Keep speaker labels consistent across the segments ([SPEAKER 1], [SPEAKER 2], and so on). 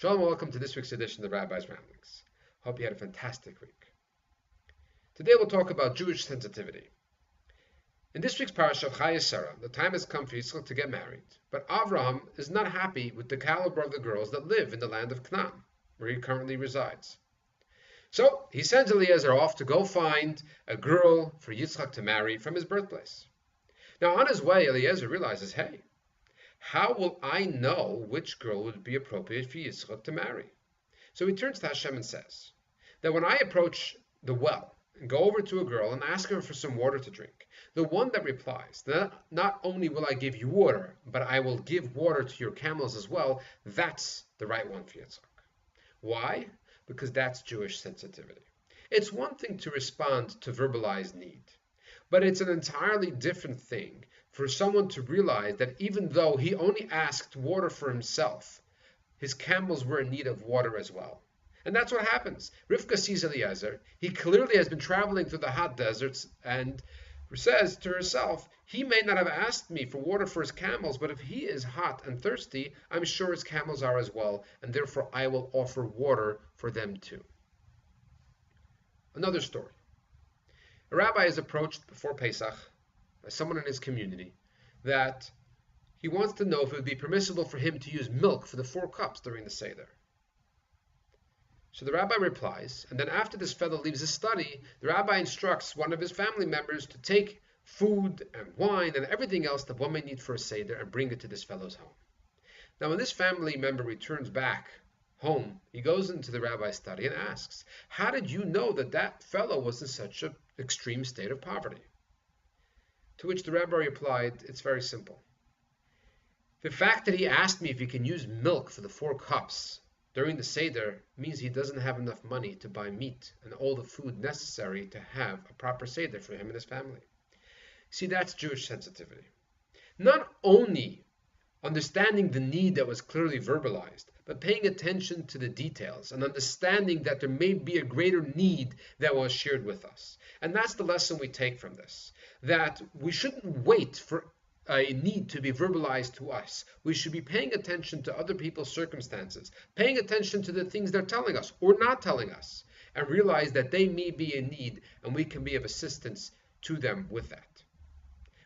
[SPEAKER 1] Shalom and welcome to this week's edition of the Rabbi's Ramblings. Hope you had a fantastic week. Today we'll talk about Jewish sensitivity. In this week's parasha of Chayei Sarah, the time has come for Yitzchak to get married, but Avraham is not happy with the caliber of the girls that live in the land of Canaan, where he currently resides. So he sends Eliezer off to go find a girl for Yitzchak to marry from his birthplace. Now on his way, Eliezer realizes, hey, how will I know which girl would be appropriate for Yitzchak to marry? So he turns to Hashem and says that when I approach the well and go over to a girl and ask her for some water to drink, the one that replies that not only will I give you water, but I will give water to your camels as well, that's the right one for Yitzchak. Why? Because that's Jewish sensitivity. It's one thing to respond to verbalized need, but it's an entirely different thing for someone to realize that even though he only asked water for himself, his camels were in need of water as well. And that's what happens. Rivka sees Eliezer. He clearly has been traveling through the hot deserts and says to herself, he may not have asked me for water for his camels, but if he is hot and thirsty, I'm sure his camels are as well, and therefore I will offer water for them too. Another story. A rabbi is approached before Pesach by someone in his community that he wants to know if it would be permissible for him to use milk for the 4 cups during the Seder. So the rabbi replies, and then after this fellow leaves his study, the rabbi instructs one of his family members to take food and wine and everything else that one may need for a Seder and bring it to this fellow's home. Now when this family member returns back home, he goes into the rabbi's study and asks, how did you know that that fellow was in such an extreme state of poverty? To which the rabbi replied, it's very simple. The fact that he asked me if he can use milk for the 4 cups during the Seder means he doesn't have enough money to buy meat and all the food necessary to have a proper Seder for him and his family. See, that's Jewish sensitivity. Not only understanding the need that was clearly verbalized, but paying attention to the details and understanding that there may be a greater need that was shared with us. And that's the lesson we take from this, that we shouldn't wait for a need to be verbalized to us. We should be paying attention to other people's circumstances, paying attention to the things they're telling us or not telling us, and realize that they may be in need and we can be of assistance to them with that.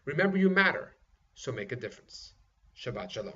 [SPEAKER 1] Remember, you matter, so make a difference. Shabbat Shalom.